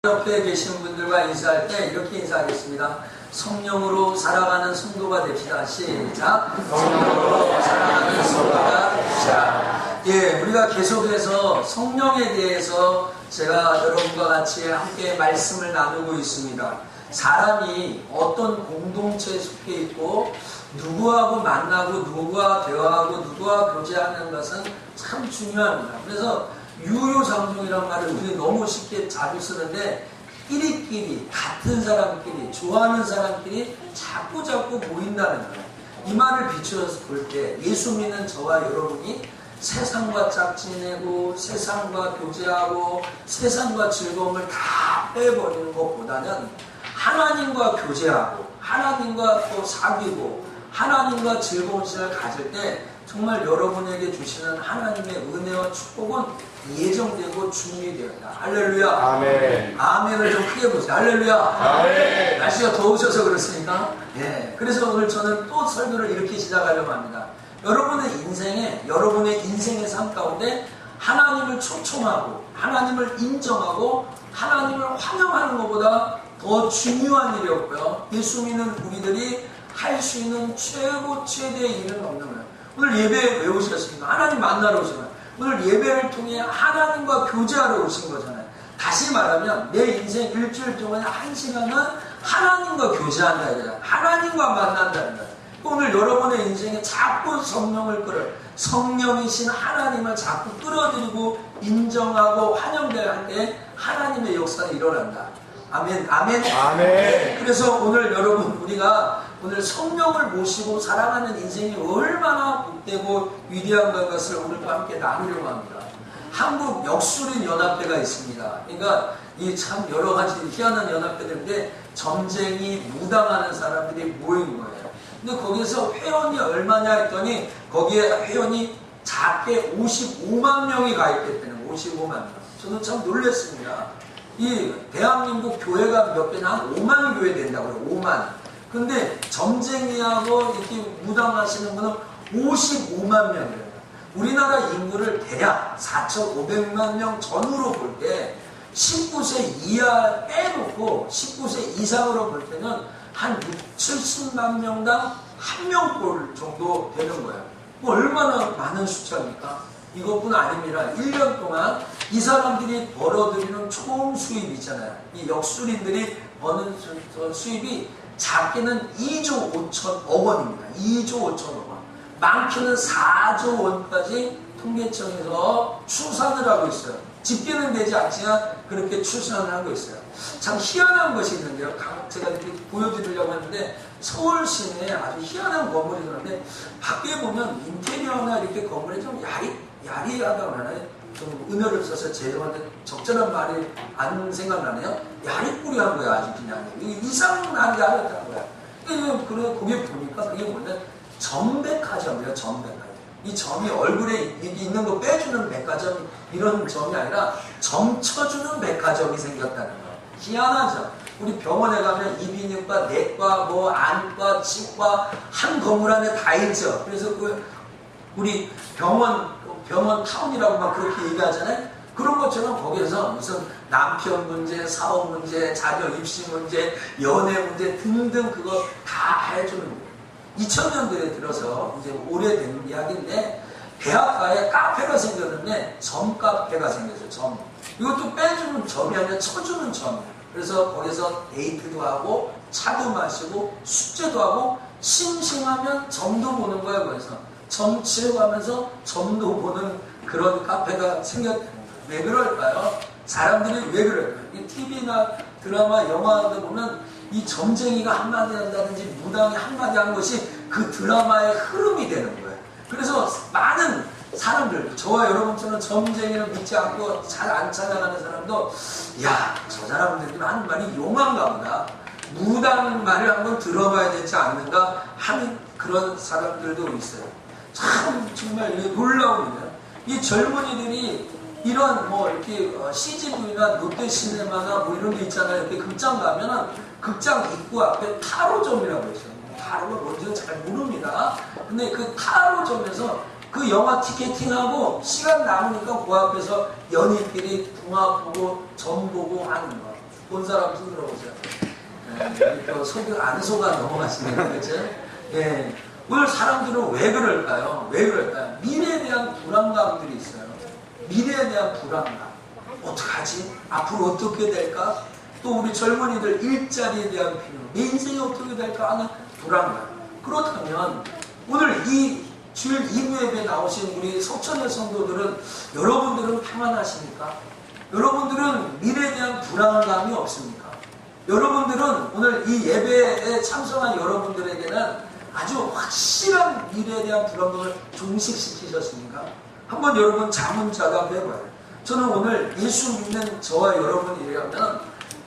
옆에 계신 분들과 인사할 때 이렇게 인사하겠습니다. 성령으로 살아가는 성도가 됩시다. 시작. 성령으로 살아가는 성도가 됩시다. 예, 우리가 계속해서 성령에 대해서 제가 여러분과 같이 함께 말씀을 나누고 있습니다. 사람이 어떤 공동체에 속해 있고 누구하고 만나고 누구와 대화하고 누구와 교제하는 것은 참 중요합니다. 그래서 유효장종이라는 말을 우리 너무 쉽게 자주 쓰는데 끼리끼리 같은 사람끼리 좋아하는 사람끼리 자꾸 모인다는 거예요. 이 말을 비추어서 볼 때 예수 믿는 저와 여러분이 세상과 짝지내고 세상과 교제하고 세상과 즐거움을 다 빼버리는 것보다는 하나님과 교제하고 하나님과 또 사귀고 하나님과 즐거운 시간을 가질 때 정말 여러분에게 주시는 하나님의 은혜와 축복은 예정되고 준비되었다. 할렐루야. 아멘. 아멘을 좀 크게 보세요. 할렐루야. 아멘. 날씨가 더우셔서 그렇습니까? 예. 그래서 오늘 저는 또 설교를 이렇게 시작하려고 합니다. 여러분의 인생의 삶 가운데 하나님을 초청하고 하나님을 인정하고 하나님을 환영하는 것보다 더 중요한 일이 없고요. 예수 믿는 우리들이 할 수 있는 최대의 일은 없는 거예요. 오늘 예배 왜 오셨습니까? 하나님 만나러 오신 거예요. 오늘 예배를 통해 하나님과 교제하러 오신 거잖아요. 다시 말하면 내 인생 일주일 동안에 1시간은 하나님과 교제한다는 거예요. 하나님과 만난다는 거예요. 오늘 여러분의 인생에 자꾸 성령이신 하나님을 자꾸 끌어들이고 인정하고 환영될 때 하나님의 역사가 일어난다. 아멘, 아멘. 아멘. 그래서 오늘 여러분 우리가 오늘 성령을 모시고 살아가는 인생이 얼마나 복되고 위대한 것을 오늘과 함께 나누려고 합니다. 한국 역술인 연합회가 있습니다. 그러니까 이 참 여러 가지 희한한 연합회들인데 점쟁이, 무당하는 사람들이 모인 거예요. 근데 거기서 회원이 얼마냐 했더니 거기에 회원이 작게 55만 명이 가입했다는 거예요. 55만 명. 저는 참 놀랐습니다. 이 대한민국 교회가 몇 개냐? 한 5만 교회 된다고 그래요. 5만. 근데 점쟁이하고 이렇게 무당하시는 분은 55만 명이에요. 우리나라 인구를 대략 4,500만 명 전후로 볼 때 19세 이하 빼놓고 19세 이상으로 볼 때는 한 70만 명당 1명꼴 정도 되는 거예요. 뭐 얼마나 많은 숫자입니까? 이것뿐 아닙니다. 1년 동안 이 사람들이 벌어들이는 총 수입이 있잖아요. 이 역술인들이 버는 수입이 작게는 2조 5천억 원입니다. 2조 5천억 원. 많게는 4조 원까지 통계청에서 추산을 하고 있어요. 집계는 되지 않지만 그렇게 추산을 하고 있어요. 참 희한한 것이 있는데요. 제가 이렇게 보여드리려고 했는데 서울 시내에 아주 희한한 건물이 있는데 밖에 보면 인테리어나 이렇게 건물이 좀 야리하다고 하나요? 좀 은어를 써서 죄송한데 적절한 말이 안 생각나네요. 야리꾸리한 거야 아주 그냥 이상한 야리였다는 거야. 거기 보니까 그게 뭐냐 점백화점이에요. 점백화점. 이 점이 얼굴에 있는 거 빼주는 백화점 이런 점이 아니라 점 쳐주는 백화점이 생겼다는 거예요. 희한하죠. 우리 병원에 가면 이비인후과, 내과, 뭐 안과, 치과 한 건물 안에 다 있죠. 그래서 우리 병원 타운이라고 막 그렇게 얘기하잖아요. 그런 것처럼 거기에서 무슨 남편 문제, 사업 문제, 자녀 입시 문제, 연애 문제 등등 그거 다 해주는 거예요. 2000년대에 들어서 이제 오래된 이야기인데 대학가에 카페가 생겼는데 점카페가 생겼어요. 점. 이것도 빼주는 점이 아니라 쳐주는 점이에요. 그래서 거기서 데이트도 하고 차도 마시고 숙제도 하고 심심하면 점도 보는 거예요. 거기서 점 치려고 하면서 점도 보는 그런 카페가 생겼다는 거예요. 왜 그럴까요? 사람들이 왜 그럴까요? 이 TV나 드라마, 영화들 보면 이 점쟁이가 한마디 한다든지 무당이 한마디 하는 것이 그 드라마의 흐름이 되는 거예요. 그래서 많은 사람들, 저와 여러분처럼 점쟁이를 믿지 않고 잘 안 찾아가는 사람도 야, 저 사람들이 하는 말이 용한가 보다. 무당 말을 한번 들어봐야 되지 않는가 하는 그런 사람들도 있어요. 참 정말 놀라웁니다. 이 젊은이들이 이런 뭐 이렇게 CGV나 롯데시네마나 뭐 이런 데 있잖아요. 이렇게 극장 가면은 극장 입구 앞에 타로점이라고 있어요. 타로가 뭔지는 잘 모릅니다. 근데 그 타로점에서 그 영화 티켓팅하고 시간 남으니까 그 앞에서 연인끼리 궁합 보고 점 보고 하는 거. 본 사람 손 들어보세요. 네, 또 속이 안 속아 넘어가시네요. 그렇죠? 네. 오늘 사람들은 왜 그럴까요? 왜 그럴까요? 미래에 대한 불안감들이 있어요. 미래에 대한 불안감. 어떡하지? 앞으로 어떻게 될까? 또 우리 젊은이들 일자리에 대한 필요, 내 인생이 어떻게 될까 하는 불안감. 그렇다면 오늘 이 주일 2부 예배에 나오신 우리 석천의 성도들은 여러분들은 평안하십니까? 여러분들은 미래에 대한 불안감이 없습니까? 여러분들은 오늘 이 예배에 참석한 여러분들에게는 아주 확실한 미래에 대한 불안감을 종식시키셨습니까? 한번 여러분 자문자답해봐요. 저는 오늘 예수 믿는 저와 여러분이라면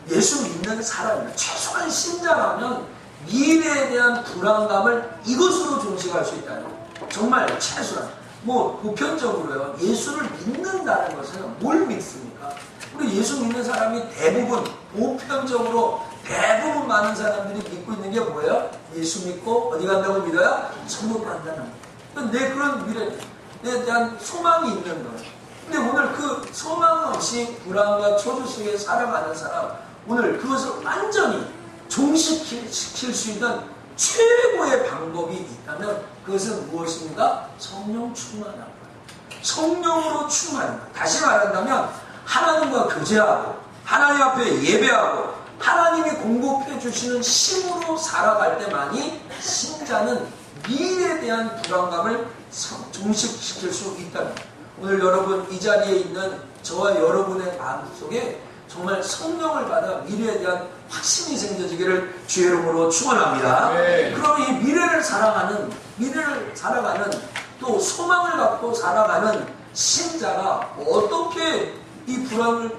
예수 믿는 사람이면 최소한 신자라면 미래에 대한 불안감을 이것으로 종식할 수 있다는 거예요. 정말 최소한 뭐 보편적으로요. 예수를 믿는다는 것은 뭘 믿습니까? 우리 예수 믿는 사람이 대부분 보편적으로 대부분 많은 사람들이 믿고 있는 게 뭐예요? 예수 믿고 어디 간다고 믿어요? 천국 간다는 거예요. 내 그런 미래에 대한 소망이 있는 거예요. 근데 오늘 그 소망 없이 불안과 초조 속에 살아가는 사람, 오늘 그것을 완전히 종식시킬 수 있는 최고의 방법이 있다면 그것은 무엇입니까? 성령 충만한 거예요. 성령으로 충만한 거예요. 다시 말한다면 하나님과 교제하고 하나님 앞에 예배하고 하나님이 공급해 주시는 힘으로 살아갈 때만이 신자는 미래에 대한 불안감을 종식시킬 수 있다는 거예요. 오늘 여러분 이 자리에 있는 저와 여러분의 마음속에 정말 성령을 받아 미래에 대한 확신이 생겨지기를 주의 이름으로 축원합니다. 네. 그럼 이 미래를 살아가는 또 소망을 갖고 살아가는 신자가 어떻게 이 불안을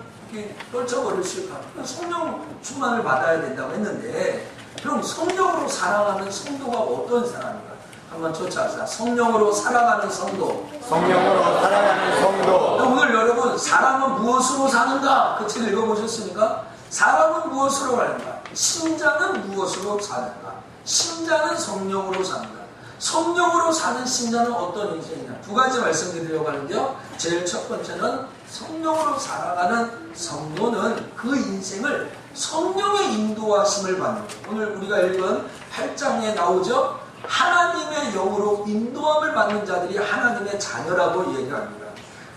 떨쳐버릴 수 있을까? 성령 충만을 받아야 된다고 했는데 그럼 성령으로 살아가는 성도가 어떤 사람인가? 한번 쫓아가자. 성령으로 살아가는 성도. 성령으로 살아가는 성도. 오늘 여러분 사람은 무엇으로 사는가? 그 책 읽어보셨습니까? 사람은 무엇으로 사는가? 신자는 무엇으로 사는가? 신자는 성령으로 사는가? 성령으로 사는 신자는 어떤 인생이냐? 두 가지 말씀드리려고 하는데요. 제일 첫 번째는 성령으로 살아가는 성도는 그 인생을 성령의 인도하심을 받는 거예요. 오늘 우리가 읽은 8장에 나오죠. 하나님의 영으로 인도함을 받는 자들이 하나님의 자녀라고 얘기합니다.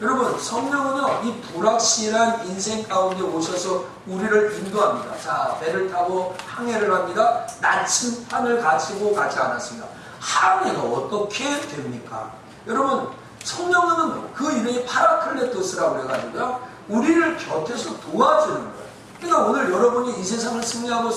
여러분 성령은요 이 불확실한 인생 가운데 오셔서 우리를 인도합니다. 자, 배를 타고 항해를 합니다. 나침판을 가지고 가지 않았습니다. 항해가 어떻게 됩니까? 여러분 성령은 그 이름이 파라클레토스라고 해가지고요 우리를 곁에서 도와주는 거예요. 그러니까 오늘 여러분이 이 세상을 승리하고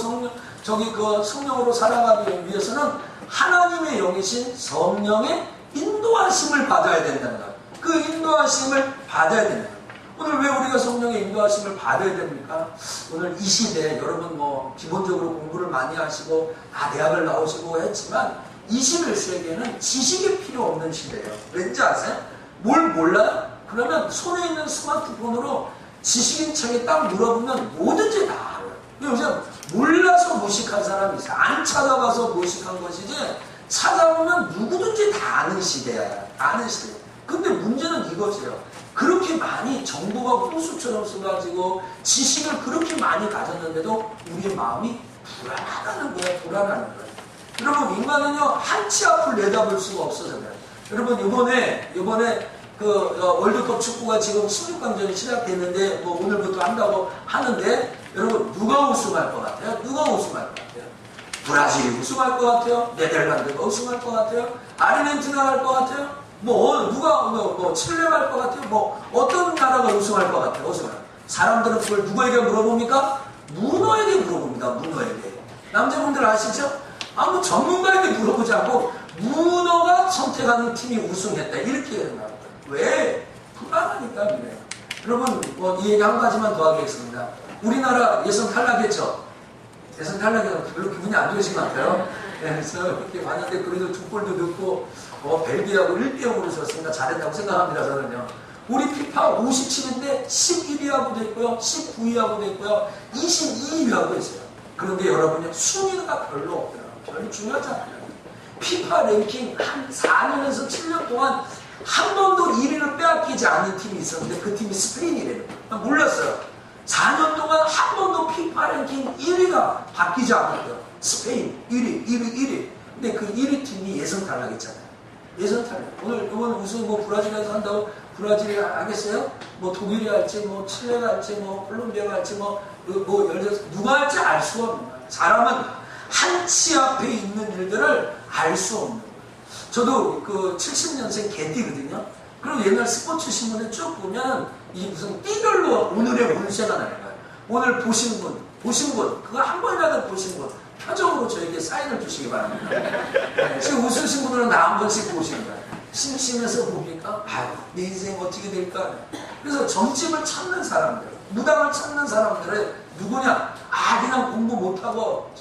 성령으로 살아가기 위해서는 하나님의 영이신 성령의 인도하심을 받아야 된다는 거예요. 그 인도하심을 받아야 된다는 거예요. 오늘 왜 우리가 성령의 인도하심을 받아야 됩니까? 오늘 이 시대에 여러분 기본적으로 공부를 많이 하시고 다 대학을 나오시고 했지만 21세기에는 지식이 필요 없는 시대예요. 왠지 아세요? 뭘 몰라요? 그러면 손에 있는 스마트폰으로 지식인 책에 딱 물어보면 뭐든지 다 알아요. 요즘 몰라서 무식한 사람이 있어요. 안 찾아가서 무식한 것이지 찾아보면 누구든지 다 아는 시대야. 아는 시대. 근데 문제는 이것이에요. 그렇게 많이 정보가 호수처럼 쏟아지고 지식을 그렇게 많이 가졌는데도 우리의 마음이 불안하다는 거예요. 불안하는 거예요. 여러분 인간은요 한치 앞을 내다볼 수가 없어서 그래요. 여러분 이번에 월드컵 축구가 지금 16강전이 시작됐는데 오늘부터 한다고 하는데 여러분 누가 우승할 것 같아요? 누가 우승할 것 같아요? 브라질이 우승할 것 같아요? 네덜란드가 우승할 것 같아요? 아르헨티나가 할 것 같아요? 누가 칠레가 할 것 같아요? 어떤 나라가 우승할 것 같아요? 사람들은 그걸 누구에게 물어봅니까? 문어에게 물어봅니다. 문어에게. 남자분들 아시죠? 전문가에게 물어보지 않고 문어가 선택하는 팀이 우승했다. 이렇게 해야 된다. 왜? 불안하니까 그래요. 여러분 이 얘기 한 가지만 더 하겠습니다. 우리나라 예선 탈락했죠? 예선 탈락해서 별로 기분이 안 좋으신 것 같아요. 그래서 이렇게 봤는데 그래도 두 골도 넣고 벨기에하고 1대0으로 졌으니까 잘했다고 생각합니다. 저는요. 우리 피파 57인데 11위하고도 있고요. 19위하고도 있고요. 22위하고 있어요. 그런데 여러분요. 순위가 별로 없더라고요. 별로 중요하지 않아요. 피파 랭킹 한 4년에서 7년 동안 한 번도 1위를 빼앗기지 않은 팀이 있었는데 그 팀이 스페인이래요. 몰랐어요. 4년 동안 한 번도 피파 팀 1위가 바뀌지 않았대요. 스페인 1위, 1위. 근데 그 1위 팀이 예선 탈락했잖아요. 예선 탈락. 오늘 이번 우승 뭐 브라질에서 한다고 브라질이 하겠어요? 뭐 독일이 할지, 뭐 칠레가 할지, 뭐 콜롬비아가 할지, 누가 할지 알 수가 없는 거예요. 사람은 한치 앞에 있는 일들을 알 수 없는 거예요. 저도 그 70년생 개띠거든요. 그리고 옛날 스포츠 신문에 쭉 보면 이 무슨 띠별로 오늘의 운세가 나는 거예요. 오늘 보신 분, 그거 한 번이라도 보신 분, 표정으로 저에게 사인을 주시기 바랍니다. 네, 지금 웃으신 분들은 나 한 번씩 보시는 거예요. 심심해서 봅니까? 내 인생 어떻게 될까? 그래서 점집을 찾는 사람들, 무당을 찾는 사람들은 누구냐? 그냥 공부 못하고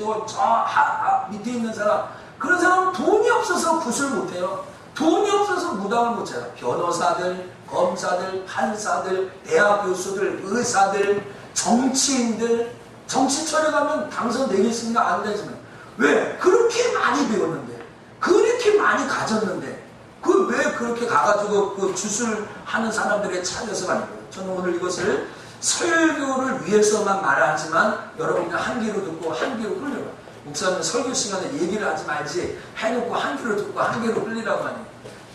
밑에 있는 사람, 그런 사람은 돈이 없어서 굿을 못해요. 돈이 없어서 무당을 못 찾아요. 변호사들, 검사들, 판사들, 대학 교수들, 의사들, 정치인들, 정치철에 가면 당선되겠습니까? 안 되지만. 왜? 그렇게 많이 배웠는데, 그렇게 많이 가졌는데, 왜 그렇게 가가지고 그 주술하는 사람들에 찾아서 가는 거예요? 저는 오늘 이것을 설교를 위해서만 말하지만 여러분이 한 귀로 듣고 한 귀로 흘려요. 목사님 설교 시간에 얘기를 하지 말지 해놓고 한 귀로 듣고 한 귀로 흘리라고 하니,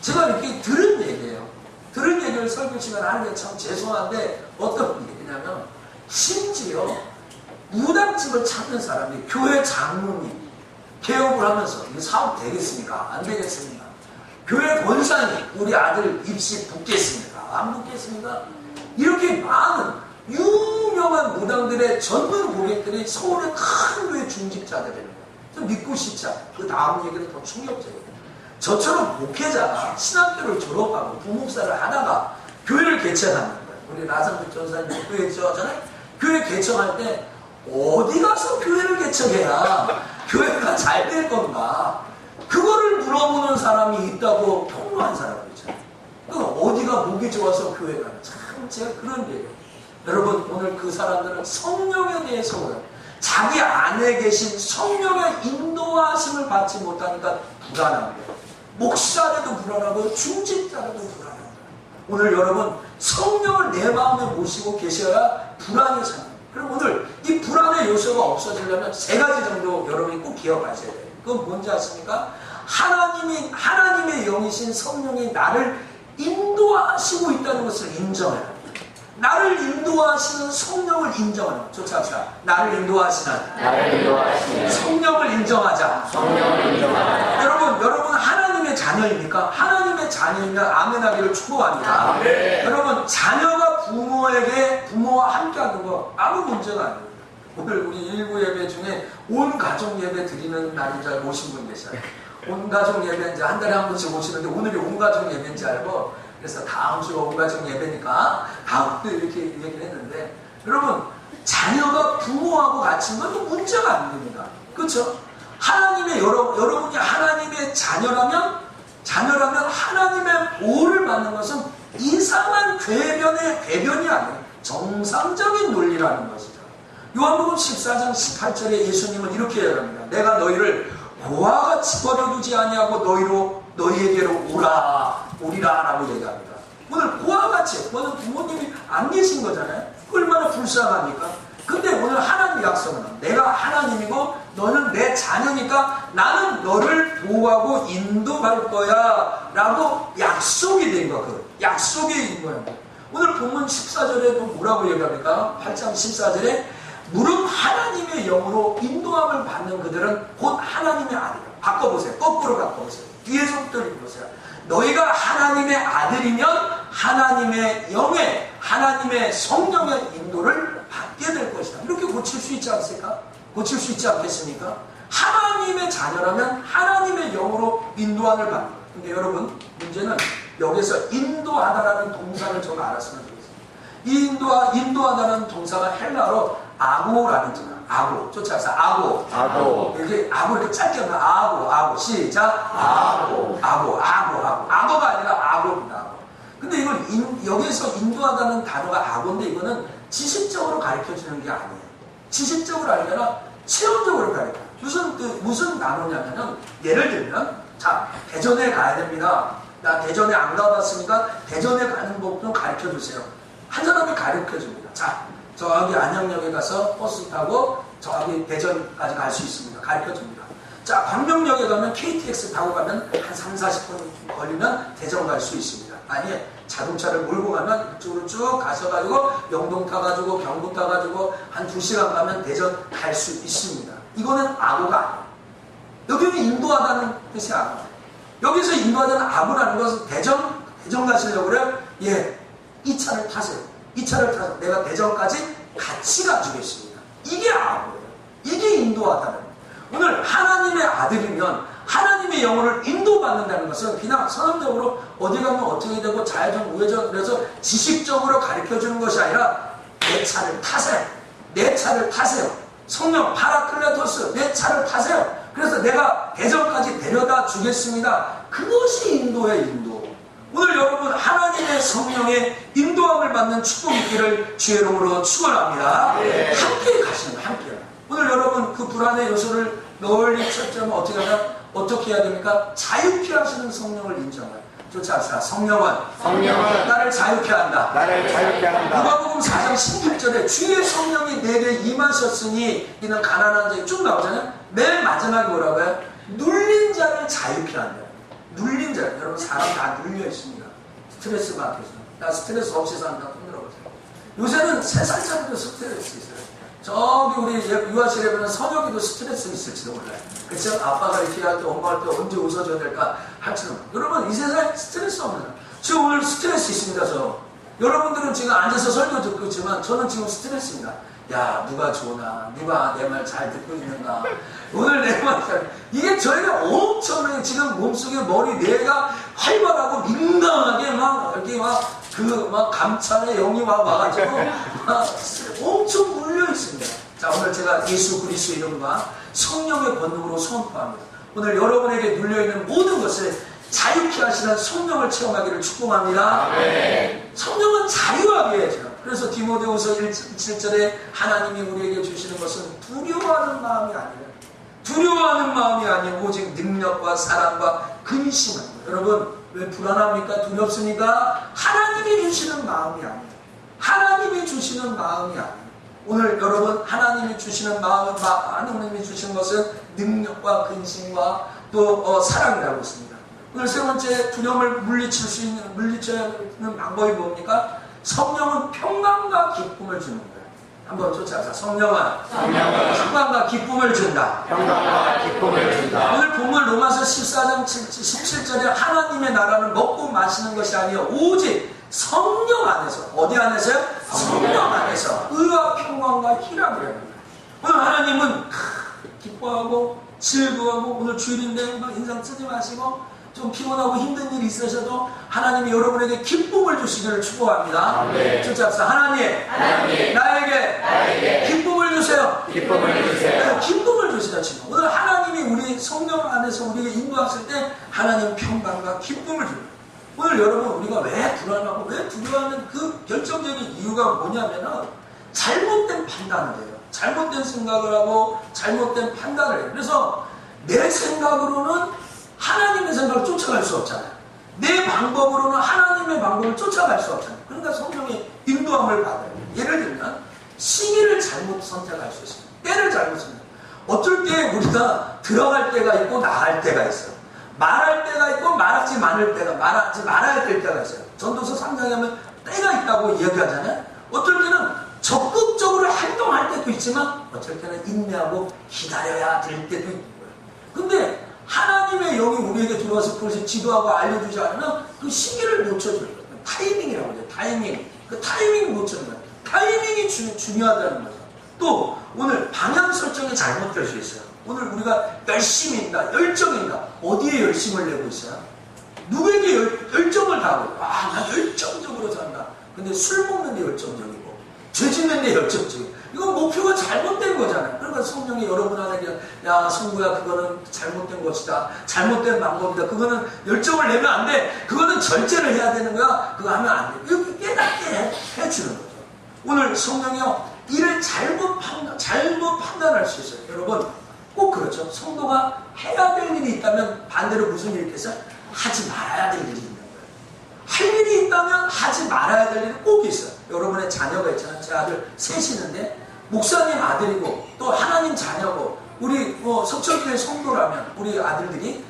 제가 이렇게 들은 얘기예요. 들은 얘기를 설교 시간에 하는 게 참 죄송한데 어떤 얘기냐면, 심지어 무당집을 찾는 사람이 교회 장로님 개업을 하면서 이 사업 되겠습니까? 안 되겠습니까? 교회 권사님 우리 아들 입시 붙겠습니까? 안 붙겠습니까? 이렇게 많은 유명한 무당들의 전문 고객들이 서울의 큰 교회 중직자들이에요. 좀 믿고 싶자. 그 다음 얘기는 더 충격적이에요. 저처럼 목회자가 신학교를 졸업하고 부목사를 하다가 교회를 개척하는 거예요. 우리 나상국 전사님 교회 개척하잖아요. 교회 개척할 때 어디 가서 교회를 개척해야 교회가 잘 될 건가? 그거를 물어보는 사람이 있다고 폭로한 사람이 있잖아요. 어디가 목이 좋아서 교회 가나? 참 제가 그런 얘기예요. 여러분 오늘 그 사람들은 성령에 대해서 몰라요. 자기 안에 계신 성령의 인도하심을 받지 못하니까 불안합니다. 목사라도 불안하고 중직자라도 불안합니다. 오늘 여러분 성령을 내 마음에 모시고 계셔야 불안이 삽니다. 그럼 오늘 이 불안의 요소가 없어지려면 세 가지 정도 여러분이 꼭 기억하셔야 돼요. 그건 뭔지 아십니까? 하나님의 영이신 성령이 나를 인도하시고 있다는 것을 인정해야 합니다. 나를 인도하시는 성령을 인정하는 것. 조차합시다. 나를 인도하시는 성령을 인정하자. 여러분 하나님의 자녀입니까? 하나님의 자녀이면 아멘하기를 축복합니다. 여러분 자녀가 부모와 함께하는 거 아무 문제가 아니에요. 오늘 우리 일부 예배 중에 온 가족 예배 드리는 날인 줄 알고 오신 분 계셔요. 온 가족 예배 이제 한 달에 한 번씩 오시는데 오늘이 온 가족 예배인지 알고, 그래서 다음 주가 온 가족 예배니까 다음 주 이렇게 얘기를 했는데, 여러분 자녀가 부모하고 같이 있는 건 문제가 안 됩니다. 그렇죠? 여러분이 하나님의 자녀라면 하나님의 보호를 받는 것은 이상한 궤변이 아니에요. 정상적인 논리라는 것이죠. 요한복음 14장 18절에 예수님은 이렇게 얘기합니다. 내가 너희를 고와 같이 버려두지 아니하고 너희에게로 오리라 라고 얘기합니다. 오늘 고와 같이, 너는 부모님이 안 계신 거잖아요. 얼마나 불쌍합니까? 근데 오늘 하나님 약속은 내가 하나님이고 너는 내 자녀니까 나는 너를 보호하고 인도할 거야 라고 약속이 된 거야. 그 약속이 있는 거야. 오늘 본문 14절에도 뭐라고 얘기합니까? 8장 14절에 무릇 하나님의 영으로 인도함을 받는 그들은 곧 하나님의 아들이다. 바꿔보세요. 거꾸로 바꿔보세요. 뒤에서부터 읽어보세요. 너희가 하나님의 아들이면 하나님의 영의, 하나님의 성령의 인도를 받게 될 것이다. 이렇게 고칠 수 있지 않습니까? 고칠 수 있지 않겠습니까? 하나님의 자녀라면 하나님의 영으로 인도함을 받는 거예요. 근데 여러분 문제는 여기서 인도하다라는 동사를 좀 알았으면 좋겠습니다. 인도하다라는 동사가 헬라로 아고라는字. 아고. 쫓아서 아고. 이렇게 짧게 하면 아고. 시작. 아고가 아니라 아고입니다. 근데 이건 여기서 인도하다는 단어가 아고인데 이거는 지식적으로 가르쳐 주는 게 아니에요. 지식적으로 아니라 체험적으로 가르쳐요. 무슨 단어냐면은 예를 들면 자, 대전에 가야 됩니다. 나 대전에 안 가봤으니까 대전에 가는 법 좀 가르쳐 주세요. 한 사람이 가르쳐 줍니다. 자, 저기 안양역에 가서 버스 타고 저기 대전까지 갈 수 있습니다. 가르쳐줍니다. 자, 광명역에 가면 KTX 타고 가면 한 3, 40분 걸리면 대전 갈 수 있습니다. 아니, 자동차를 몰고 가면 이쪽으로 쭉 가셔가지고 영동 타가지고 경북 타가지고 한 2시간 가면 대전 갈 수 있습니다. 이거는 악어가 아니에요. 여기는 인도하다는 뜻이 아니에요. 여기서 인도하다는 악어라는 것은 대전 가시려고 그래요? 예, 이 차를 타세요. 이 차를 타서 내가 대전까지 같이 가주겠습니다. 이게 악어예요. 이게 인도하다는 거예요. 오늘 하나님의 아들이면 하나님의 영혼을 인도받는다는 것은 그냥 선언적으로 어디 가면 어떻게 되고 좌회전 우회전 그래서 지식적으로 가르쳐주는 것이 아니라 내 차를 타세요. 내 차를 타세요. 성령 파라클레토스 내 차를 타세요. 그래서 내가 대전까지 데려다 주겠습니다. 그것이 인도의 인도. 오늘 여러분 하나님의 성령의 인도함을 받는 축복 있기를 주의 이름으로 축원합니다. 함께 가시는 거예요. 함께. 오늘 여러분 그 불안의 요소를 널리 찾자면 어떻게 해야 됩니까? 자유케 하시는 성령을 인정해요. 쫓아갑시다. 성령은 나를 자유케 한다. 누가복음 4장 16절에 주의 성령이 내게 임하셨으니 이는 가난한 자에 쭉 나오잖아요. 맨 마지막에 뭐라고 해요? 눌린 자를 자유케 한다. 눌린 자. 여러분 사람 다 눌려 있습니다. 스트레스 받아서. 나 스트레스 없이 산다. 흔들어보세요. 요새는 3살짜리도 스트레스 있어요. 저기 우리 유아실에 보면 선혁이도 스트레스 있을지도 몰라요. 그렇죠? 아빠가 이렇게 할 때 엄마 할 때 언제 웃어줘야 될까 할지는. 여러분 이 세상에 스트레스 없는 사람. 지금 오늘 스트레스 있습니다. 여러분들은 지금 앉아서 설교 듣고 있지만 저는 지금 스트레스입니다. 야 누가 좋나, 누가 내 말 잘 듣고 있는가, 오늘 내 말 잘. 이게 저희가 엄청나게 지금 몸속에 머리 뇌가 활발하고 민감하게 막 이렇게 막 감찰의 영이 와가지고 엄청 물려 있습니다. 자, 오늘 제가 예수 그리스도 이름과 성령의 권능으로 선포합니다. 오늘 여러분에게 눌려있는 모든 것을 자유케 하시는 성령을 체험하기를 축복합니다. 아멘. 성령은 자유하게 해줘요. 그래서 디모데후서 1:7절에 하나님이 우리에게 주시는 것은 두려워하는 마음이 아니에요. 두려워하는 마음이 아니고 오직 능력과 사랑과 근심은. 여러분 왜 불안합니까? 두렵습니까? 하나님이 주시는 마음이 아니에요. 하나님이 주시는 마음이 아니에요. 오늘 여러분 하나님이 주시는 하나님이 주시는 것은 능력과 근심과 또 사랑이라고 했습니다. 오늘 세 번째 두려움을 물리쳐야 하는 방법이 뭡니까? 성령은 평강과 기쁨을 주는 거예요. 한번 쫓아가자. 성령은 평강과 기쁨을 준다. 오늘 본문 로마서 14장 17절에 하나님의 나라는 먹고 마시는 것이 아니요 오직 성령 안에서. 어디 안에서요? 성령 안에서 의와 평강과 희락을 해요. 오늘 하나님은 기뻐하고 즐거워하고 오늘 주일인데 막 인상 쓰지 마시고 좀 피곤하고 힘든 일이 있으셔도 하나님이 여러분에게 기쁨을 주시기를 축복합니다. 쫓아갑시다. 하나님 나에게 기쁨을 주세요. 기쁨을 주시다 치고 오늘 하나님이 우리 성령 안에서 우리에게 인도하실 때 하나님 평강과 기쁨을 줍니다. 오늘 여러분 우리가 왜 불안하고 왜 두려워하는 그 결정적인 이유가 뭐냐면은 잘못된 판단을 해요. 잘못된 생각을 하고 잘못된 판단을 해요. 그래서 내 생각으로는 하나님의 생각을 쫓아갈 수 없잖아요. 내 방법으로는 하나님의 방법을 쫓아갈 수 없잖아요. 그러니까 성령의 인도함을 받아요. 예를 들면 시기를 잘못 선택할 수 있어요. 때를 잘못 선택해요. 어쩔 때 우리가 들어갈 때가 있고 나갈 때가 있어요. 말할 때가 있고 말하지 말아야 될 때가 있어요. 전도서 3장에 하면 때가 있다고 이야기하잖아요. 어쩔 때는 적극적으로 행동할 때도 있지만 어쩔 때는 인내하고 기다려야 될 때도 있는 거예요. 근데 하나님의 영이 우리에게 들어와서 그것을 지도하고 알려주지 않으면 그 시기를 놓쳐줘요. 타이밍이라고 하죠. 타이밍. 그 타이밍을 놓쳐주는 거예요. 타이밍이 중요하다는 거죠. 또 오늘 방향 설정이 잘못될 수 있어요. 오늘 우리가 열심히 있다, 열정이 있다. 어디에 열심을 내고 있어요? 누구에게 열정을 다하고 있어요? 난 열정적으로 산다. 근데 술 먹는 데 열정적이고 죄 짓는 데 열정적이고 이건 목표가 잘못된 거잖아요. 그러니까 성령이 여러분한테 야 성구야 그거는 잘못된 것이다. 잘못된 방법이다. 그거는 열정을 내면 안 돼. 그거는 절제를 해야 되는 거야. 그거 하면 안 돼. 이렇게 깨닫게 해주는 거죠. 오늘 성령이요 이를 잘못 판단할 수 있어요. 여러분 꼭 그렇죠. 성도가 해야 될 일이 있다면 반대로 무슨 일이 있겠어요? 하지 말아야 될 일이 있는 거예요. 할 일이 있다면 하지 말아야 될 일이 꼭 있어요. 여러분의 자녀가 있잖아요. 제 아들 셋이 있는데 목사님 아들이고 또 하나님 자녀고 우리 석천교회 성도라면 우리 아들들이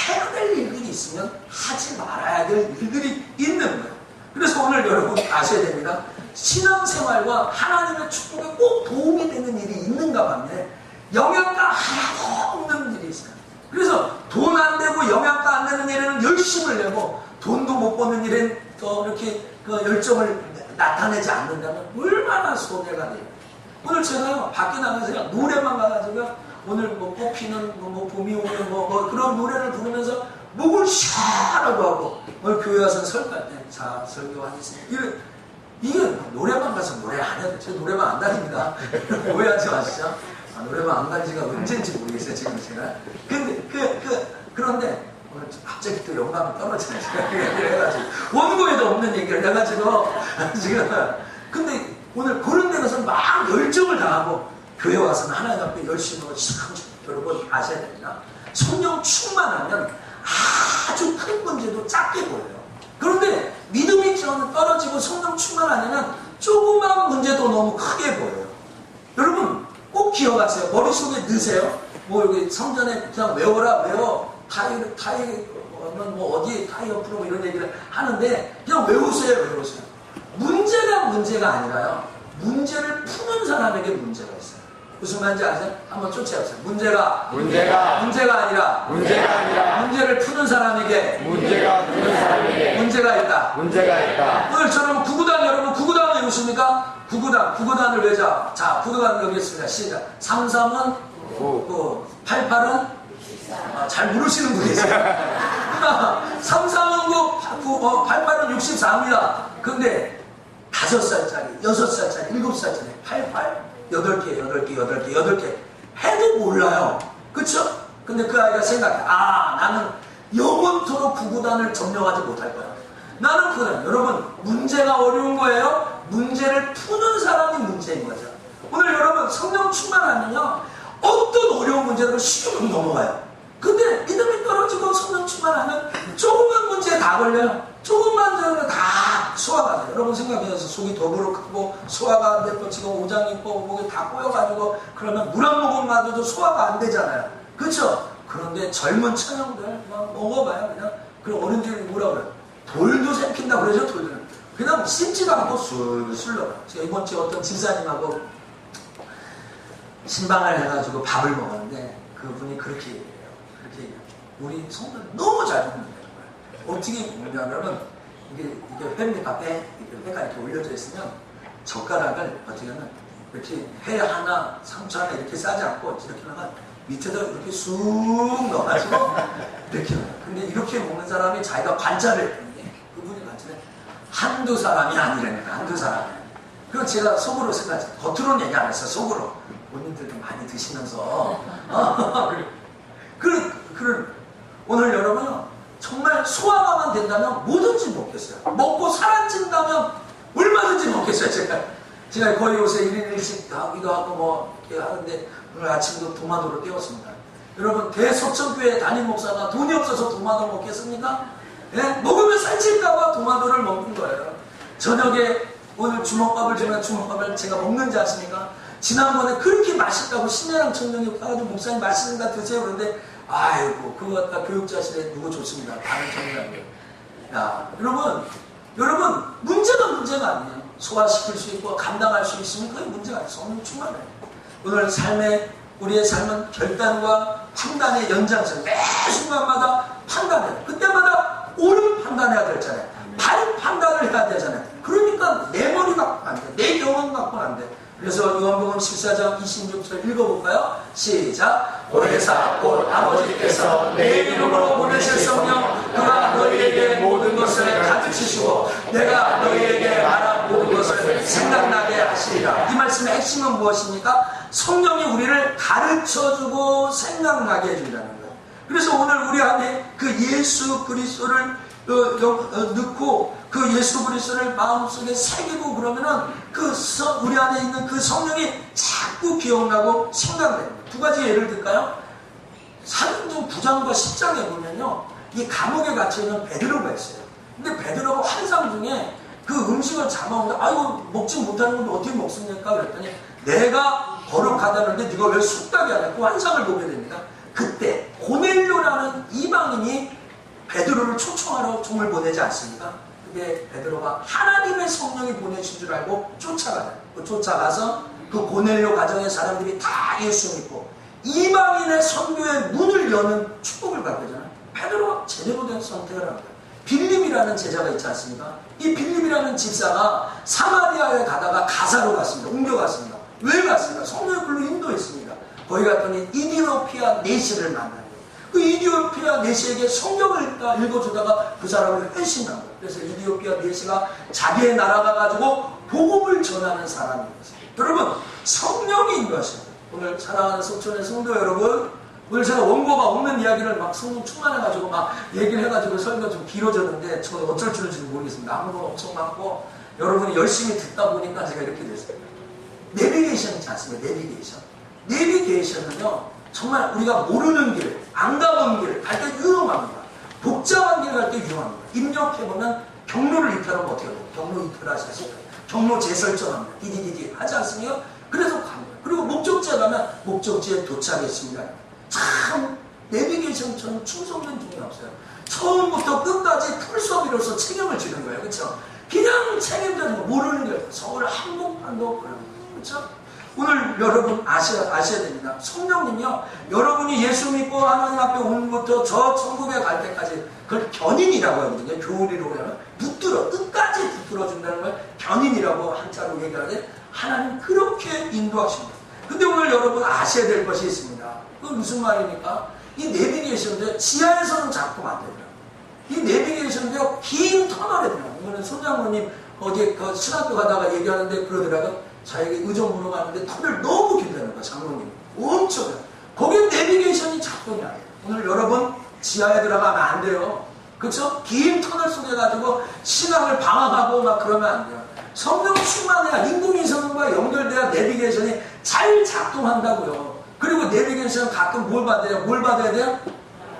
해야 될 일들이 있으면 하지 말아야 될 일들이 있는 거예요. 그래서 오늘 여러분 아셔야 됩니다. 신앙생활과 하나님의 축복에 꼭 도움이 되는 일이 있는가 반면에 영양가 하나도 없는 일이 있어요. 그래서 돈 안 되고 영양가 안 되는 일에는 열심을 내고 돈도 못 버는 일엔 또 이렇게 그 열정을 나타내지 않는다면 얼마나 손해가 돼요. 오늘 제가요 밖에 나가서 노래만 가가지고 오늘 뭐 꽃피는 뭐 봄이 오는 뭐 그런 노래를 부르면서 목을 쉬라고 하고 오늘 교회 와서 설교할 때 자 설교하겠습니다. 이게 노래방 가서 노래 안 해도 제 노래방 안 다닙니다. 오해하지 마시죠. 노래방 안 간 지가 언제인지 모르겠어요 지금 제가. 근데 그런데 오늘 갑자기 또 영감이 떨어지네. 그래가지고 원고에도 없는 얘기를 해가지고 지금 근데 오늘 그런 데 가서 막 열정을 다하고 교회 와서는 하나님 앞에 열심히 여러분 아셔야 됩니다. 성령 충만하면 아주 큰 문제도 작게 보여요. 그런데 믿음이 떨어지고 성령 충만 안 하면 조그만 문제도 너무 크게 보여요. 여러분 꼭 기억하세요. 머릿속에 넣으세요. 뭐 여기 성전에 그냥 외워라 외워 뭐 어디 타이어 프로 이런 얘기를 하는데 그냥 외우세요. 문제가 아니라요. 문제를 푸는 사람에게 문제가 있어요. 무슨 말인지 아세요? 한번 쫓아보세요. 문제가 아니라 문제를 푸는 사람에게 문제가 있다. 오늘 저는 구구단 여러분 구구단을 외우십니까? 구구단을 외자. 자, 구구단 여기 있습니다. 시작. 33은 88은 잘 모르시는 분이 있어요. 33은 9, 88은 64입니다. 근데 5살짜리, 6살짜리, 7살짜리 88 8개 해도 몰라요. 그쵸? 근데 그 아이가 생각해. 나는 영원토록 구구단을 점령하지 못할 거야. 나는 구구단. 여러분 문제가 어려운 거예요. 문제를 푸는 사람이 문제인 거죠. 오늘 여러분 성령 충만하면요 어떤 어려운 문제도 쉽게 넘어가요. 근데 믿음이 떨어지고 성령 충만하면 조그만 문제에 다 걸려요. 조금만 되면 다 소화가 돼요. 여러분 생각해서 속이 더부룩하고 소화가 안 되고 지금 오장 있고 목이 다 꼬여가지고 그러면 물 한 모금 마셔도 소화가 안 되잖아요. 그렇죠? 그런데 젊은 처녀들 막 먹어봐요. 그럼 어른들이 뭐라 그래요? 돌도 삼킨다 그러죠. 돌들은 그냥 씹지도 않고 술술 넣어요. 제가 이번 주에 어떤 집사님하고 신방을 해가지고 밥을 먹었는데 그분이 그렇게 얘기해요. 우리 성도 너무 잘 먹는다는 거예요. 어떻게 먹냐면 이게 회입니까? 회가 이렇게 올려져 있으면 젓가락을 어떻게 하면 이렇게 회 하나, 상추 하나 이렇게 싸지 않고 이렇게 하면 밑에다 이렇게 쑥 넣어가지고 이렇게 해요. 근데 이렇게 먹는 사람이 자기가 관찰을 했는데 그분이 관찰해 한두 사람이 아니라니까. 한두 사람이. 그리고 제가 속으로 생각했어요. 겉으로는 얘기 안 했어요. 속으로. 본인들도 많이 드시면서 오늘 여러분은 정말 소화가만 된다면 뭐든지 먹겠어요. 먹고 살아찐다면 얼마든지 먹겠어요. 제가 거의 요새 1인 1식 하기도 하고 뭐 이렇게 하는데 오늘 아침도 도마도를 떼었습니다. 여러분 대석천교회 담임 목사가 돈이 없어서 도마도 먹겠습니까? 예? 먹으면 살찔까봐 도마도를 먹는 거예요. 저녁에 오늘 주먹밥을 주면 주먹밥을 제가 먹는지 아십니까? 지난번에 그렇게 맛있다고 신혜랑 청년이 가가지고 목사님 맛있는 거 드세요. 그런데 아이고 그거 갖다 교육자실에 누구 줬습니다. 다른 청년이에요. 야 여러분 문제가 아니에요. 소화시킬 수 있고 감당할 수 있으면 그게 문제가 아니에요. 성령 충만해요. 오늘 우리의 삶은 결단과 판단의 연장선. 매 순간마다 판단해요. 그때마다 옳은 판단해야 되잖아요. 바른 판단을 해야 되잖아요. 그러니까 내 머리 갖고는 안 돼. 내 영혼 갖고는 안 돼. 그래서 요한복음 14장 26절 읽어볼까요? 시작. 보혜사 곧 아버지께서 내 이름으로 보내실 성령 그가 너희에게 모든 것을 가르치시고 내가 너희에게 말한 모든 것을 생각나게 하시리라. 이 말씀의 핵심은 무엇입니까? 성령이 우리를 가르쳐주고 생각나게 해준다는 거예요. 그래서 오늘 우리 안에 그 예수 그리스도를 넣고 그 예수 그리스도를 마음속에 새기고 그러면은 우리 안에 있는 그 성령이 자꾸 기억나고 생각돼요. 두 가지 예를 들까요? 사도행전 9장과 10장에 보면요, 이 감옥에 갇혀있는 베드로가 있어요. 근데 베드로가 환상 중에 그 음식을 잡아먹는다. 아이고 먹지 못하는 건데 어떻게 먹습니까? 그랬더니 내가 거룩하다는데 네가 왜 쑥닥이 하냐? 그 환상을 보게 됩니다. 그때 고넬료라는 이방인이 베드로를 초청하러 종을 보내지 않습니까? 그게 베드로가 하나님의 성령이 보내신 줄 알고 쫓아가서 그 고넬료 가정의 사람들이 다 예수 믿고 이방인의 선교의 문을 여는 축복을 받거든요. 베드로가 제대로 된 선택을 합니다. 빌립이라는 제자가 있지 않습니까? 이 빌립이라는 집사가 사마리아에 가다가 가사로 갔습니다. 옮겨갔습니다. 왜 갔습니까? 성령의 불로 인도했습니다. 거기 갔더니 이디오피아 내시를 만나요. 그 이디오피아 내시에게 성경을 읽어주다가 그 사람을 회신한 거예요. 그래서 이디오피아 내시가 자기의 나라가 가지고 복음을 전하는 사람이었어요. 여러분, 성령이 인도하십니다. 오늘 사랑하는 속촌의 성도 여러분, 오늘 제가 원고가 없는 이야기를 막 성령 충만해가지고 막 얘기를 해가지고 설교가 좀 길어졌는데 저는 어쩔 줄은 모르겠습니다. 아무도 엄청 많고 여러분이 열심히 듣다 보니까 제가 이렇게 됐어요. 내비게이션 있지 않습니까? 내비게이션은요 정말 우리가 모르는 길, 안 가본 길 갈 때 유용합니다. 복잡한 길 갈 때 유용합니다. 입력해보면 경로를 이탈하면 어떻게 해요? 경로 이탈하셔서 경로 재설정합니다. 디디디디 하지 않습니까? 그래서 갑니다. 그리고 목적지에 가면 목적지에 도착했습니다. 참 내비게이션처럼 충성된 종이 없어요. 처음부터 끝까지 풀서비로서 책임을 지는 거예요. 그렇죠? 그냥 책임자는 거 모르는 거예요. 서울 한복판도 그렇죠? 오늘 여러분 아셔야 됩니다. 성령님이요, 여러분이 예수 믿고 하나님 앞에 온 것부터 저 천국에 갈 때까지 그걸 견인이라고 하거든요. 교리로 하면 끝까지 붙들어 준다는 걸 견인이라고 한자로 얘기하는데 하나님 그렇게 인도하십니다. 근데 오늘 여러분 아셔야 될 것이 있습니다. 그건 무슨 말입니까? 이 내비게이션도 지하에서는 잡고 안 되더라고요. 이 내비게이션도 긴 터널에 들어가요. 오늘 손장모님 어제 그 신학교 가다가 얘기하는데 그러더라고요. 자에게 의정 물어봤는데 터널 너무 길다는 거야. 장로님 엄청 거기 내비게이션이 작동이 안 해요. 오늘 여러분 지하에 들어가면 안 돼요. 그렇죠? 긴 터널 속에 가지고 신앙을 방황하고 막 그러면 안 돼요. 성령 충만해야 인공위성과 연결돼야 내비게이션이 잘 작동한다고요. 그리고 내비게이션 가끔 뭘 받아야 돼요?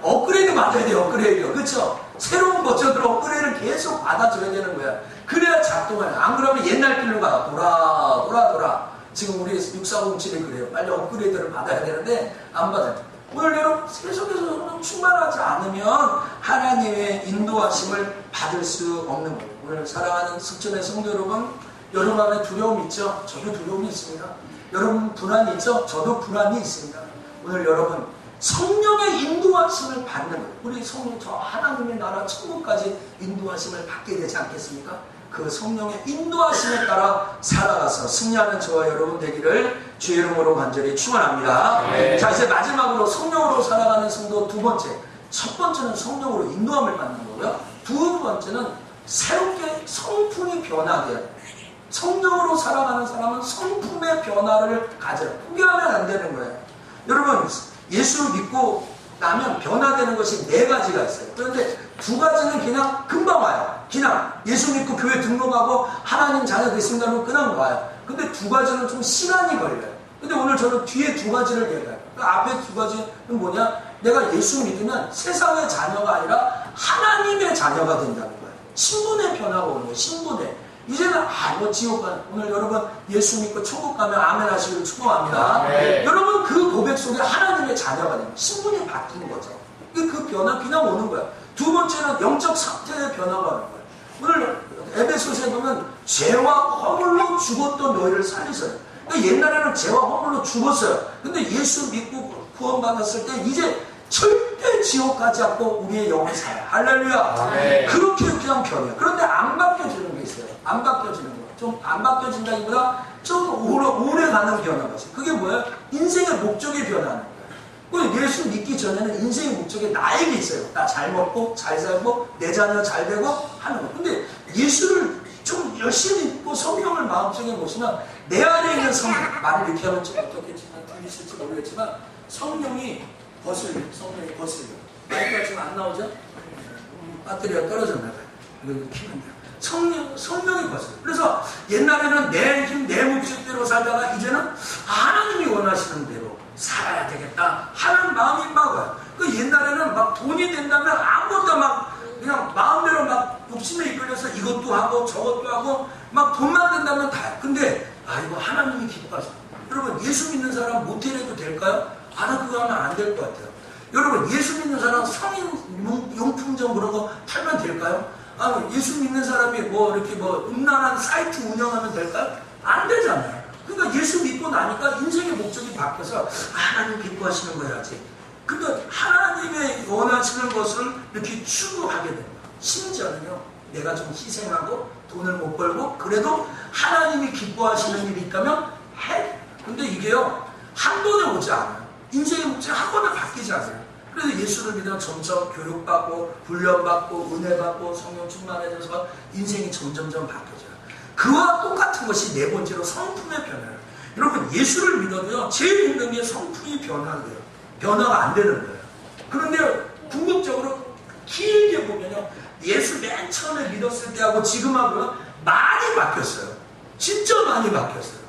업그레이드 받아야 돼요. 업그레이드. 그렇죠? 새로운 버전으로 업그레이드를 계속 받아줘야 되는 거야. 그래야 작동해요. 안 그러면 옛날 길로 가. 돌아. 지금 우리 6407이 그래요. 빨리 업그레이드를 받아야 되는데 안 받아요. 오늘 여러분 계속해서 충만하지 않으면 하나님의 인도하심을 받을 수 없는 거예요. 오늘 사랑하는 숙전의 성도 여러분, 여러분 안에 두려움이 있죠? 저도 두려움이 있습니다. 여러분 불안이 있죠? 저도 불안이 있습니다. 오늘 여러분 성령의 인도하심을 받는 거예요. 우리 성령 저 하나님의 나라 천국까지 인도하심을 받게 되지 않겠습니까? 그 성령의 인도하심에 따라 살아가서 승리하는 저와 여러분 되기를 주의 이름으로 간절히 축원합니다. 자, 이제 마지막으로 성령으로 살아가는 성도 두 번째. 첫 번째는 성령으로 인도함을 받는 거고요. 두 번째는 새롭게 성품이 변화돼요. 성령으로 살아가는 사람은 성품의 변화를 가져요. 포기하면 안 되는 거예요. 여러분 예수 믿고 나면 변화되는 것이 네 가지가 있어요. 그런데 두 가지는 그냥 금방 와요. 그냥 예수 믿고 교회 등록하고 하나님 자녀 됐습니다 하면 그냥 와요. 근데 두 가지는 좀 시간이 걸려요. 근데 오늘 저는 뒤에 두 가지를 얘기해요. 그 앞에 두 가지는 뭐냐? 내가 예수 믿으면 세상의 자녀가 아니라 하나님의 자녀가 된다는 거예요. 신분의 변화가 오는 거예요. 신분의. 이제는 지옥 가는, 오늘 여러분 예수 믿고 천국 가면 아멘 하시길 축복합니다. 여러분 그 고백 속에 하나님의 자녀가 됩니다. 신분이 바뀌는 거죠. 그 변화 그냥 오는 거야. 두 번째는 영적 상태의 변화가 오는 거예요. 오늘 에베소서에 보면 죄와 허물로 죽었던 너희를 살리세요. 그러니까 옛날에는 죄와 허물로 죽었어요. 근데 예수 믿고 구원받았을 때 이제 절대 지옥 가지 않고 우리의 영을 살아요. 할렐루야. 그렇게 그냥 변해요. 그런데 안 바뀌어지는 게 있어요. 안 바뀌어지는 거. 좀 안 바뀌어진다기보다 좀 오래 가는 변화가 있어요. 그게 뭐예요? 인생의 목적이 변하는 거예요. 예수 믿기 전에는 인생의 목적이 나에게 있어요. 나 잘 먹고 잘 살고 내 자녀 잘 되고 하는 거. 근데 예수를 좀 열심히 믿고 성경을 마음속에 보시면 내 안에 있는 성령, 말을 이렇게 하면 좀 어떻겠지만 들리실지 모르겠지만 성령이 거슬려. 마이크가 지금 안 나오죠? 배터리가 떨어졌나 봐요. 이거 키면 돼요. 성령이 거슬려. 그래서 옛날에는 내 힘, 내 목적대로 살다가 이제는 하나님이 원하시는 대로 살아야 되겠다 하는 마음이 막 와요. 옛날에는 막 돈이 된다면 아무것도 막 그냥 마음대로 막 욕심에 이끌려서 이거 이것도 하고 저것도 하고 막 돈만 된다면 다요. 근데 이거 하나님이 기뻐하세요. 여러분 예수 믿는 사람 모텔해도 될까요? 나 그거 하면 안 될 것 같아요. 여러분 예수 믿는 사람 성인 용품점 그런 거 팔면 될까요? 예수 믿는 사람이 이렇게 음란한 사이트 운영하면 될까요? 안 되잖아요. 그러니까 예수 믿고 나니까 인생의 목적이 바뀌어서 하나님 기뻐하시는 거야지. 그러니까 하나님의 원하시는 것을 이렇게 추구하게 됩니다. 심지어는요, 내가 좀 희생하고 돈을 못 벌고 그래도 하나님이 기뻐하시는 일이 있다면 해. 근데 이게요, 한 번에 오지 않아요. 인생의 목적이 한 번에 바뀌지 않아요. 그래서 예수를 믿으면 점점 교육받고 훈련받고 은혜받고 성령 충만해져서 인생이 점점점 바뀌어져요. 그와 똑같은 것이 네 번째로 성품의 변화예요. 여러분 예수를 믿어도요, 제일 힘든 게 성품이 변화돼요. 변화가 안 되는 거예요. 그런데 궁극적으로 길게 보면요, 예수 맨 처음에 믿었을 때하고 지금하고요 많이 바뀌었어요. 진짜 많이 바뀌었어요.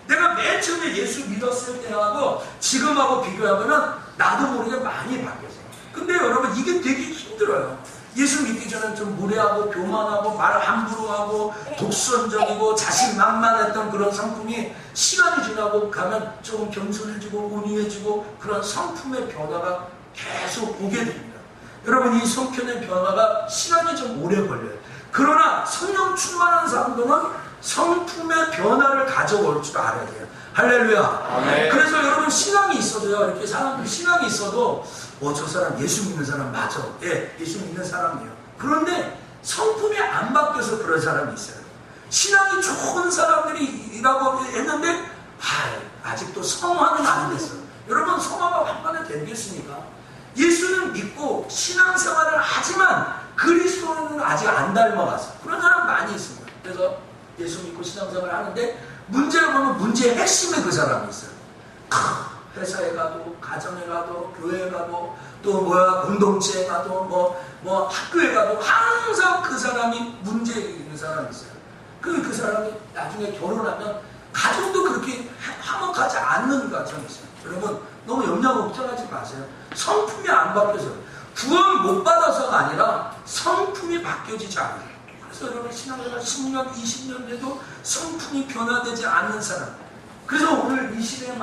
내가 맨 처음에 예수 믿었을 때하고 지금하고 비교하면 나도 모르게 많이 바뀌었어요. 근데 여러분 이게 되게 힘들어요. 예수 믿기 전에 좀 무례하고 교만하고 말 함부로 하고 독선적이고 자신만만했던 그런 성품이 시간이 지나고 가면 조금 겸손해지고 온유해지고 그런 성품의 변화가 계속 오게 됩니다. 여러분 이 성품의 변화가 시간이 좀 오래 걸려요. 그러나 성령 충만한 사람들은 성품의 변화를 가져올 줄 알아야 돼요. 할렐루야. 아멘. 그래서 여러분 신앙이 있어도요, 이렇게 사람들이 신앙이 있어도 저 사람 예수 믿는 사람 맞아. 예, 예수 믿는 사람이에요. 그런데 성품이 안 바뀌어서 그런 사람이 있어요. 신앙이 좋은 사람들이라고 했는데 아직도 성화는 안 됐어요. 여러분 성화가 한 번에 되겠습니까? 예수는 믿고 신앙생활을 하지만 그리스도는 아직 안 닮아갔어요. 그런 사람 많이 있습니다. 그래서 예수 믿고 신앙생활을 하는데 문제를 보면 문제의 핵심에 그 사람이 있어요. 회사에 가도 가정에 가도 교회에 가도 또 공동체에 가도 학교에 가도 항상 그 사람이 문제 있는 사람이 있어요. 그 사람이 나중에 결혼하면 가정도 그렇게 화목하지 않는 가정이 있어요. 여러분 너무 염려 걱정하지 마세요. 성품이 안 바뀌어서 구원 못 받아서가 아니라 성품이 바뀌어지지 않아요. 그래서 여러분 신앙생활 10년 20년 돼도 성품이 변화되지 않는 사람. 그래서 오늘 이 시대에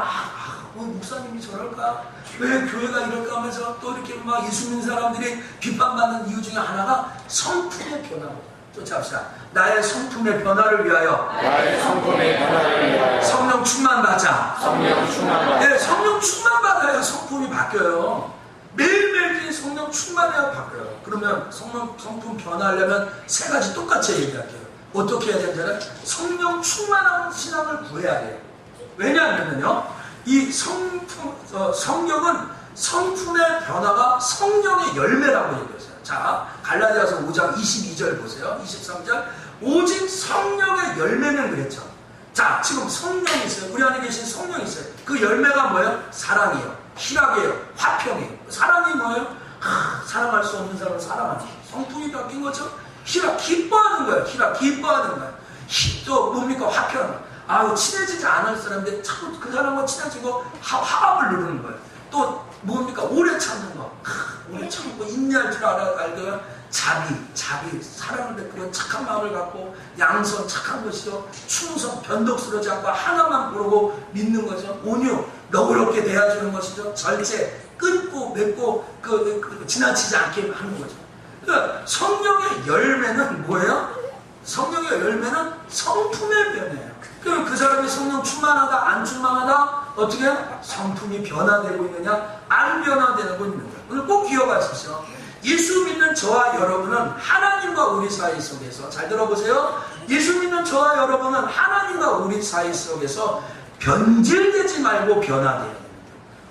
목사님이 저럴까? 왜 교회가 이럴까 하면서 또 이렇게 예수 믿는 사람들이 비판받는 이유 중에 하나가 성품의 변화입니다. 쫓아갑시다. 나의 성품의 변화를 위하여. 나의 성품의 변화를 위하여. 성령 충만 받자. 성령 충만 받자. 네, 성령 충만 받아야 성품이 바뀌어요. 매일매일 성령 충만해야 바뀌어요. 그러면 성품 변화하려면 세 가지 똑같이 얘기할게요. 어떻게 해야 되냐면 성령 충만한 신앙을 구해야 돼요. 왜냐하면요, 이 성경은 성품의 변화가 성령의 열매라고 얘기했어요. 자, 갈라디아서 5장 22절 보세요. 23절. 오직 성령의 열매는 그랬죠. 자, 지금 성령이 있어요. 우리 안에 계신 성령이 있어요. 그 열매가 뭐예요? 사랑이에요. 희락이에요. 화평이에요. 사랑이 뭐예요? 사랑할 수 없는 사람을 사랑하는 거예요. 성품이 바뀐 거죠. 희락, 기뻐하는 거예요. 희락, 기뻐하는 거예요. 또 뭡니까? 화평. 친해지지 않을 사람인데 자꾸 그 사람과 친해지고 화합을 누르는 거예요. 또 뭡니까? 오래 참는 거. 오래 참고 인내할 줄 알고요. 자비, 사랑을 베푸고 착한 마음을 갖고 양선, 착한 것이죠. 충성, 변덕스러지 않고 하나만 모르고 믿는 거죠. 온유, 너그럽게 대해주는 것이죠. 절제, 끊고 맺고 지나치지 않게 하는 거죠. 그러니까 성령의 열매는 뭐예요? 성령의 열매는 성품의 변화예요. 그럼 그 사람이 성령 충만하다 안 충만하다 어떻게 해요? 성품이 변화되고 있느냐 안 변화되고 있는 거예요. 오늘 꼭 기억하십시오. 예수 믿는 저와 여러분은 하나님과 우리 사이 속에서, 잘 들어보세요. 예수 믿는 저와 여러분은 하나님과 우리 사이 속에서 변질되지 말고 변화돼야 됩니다.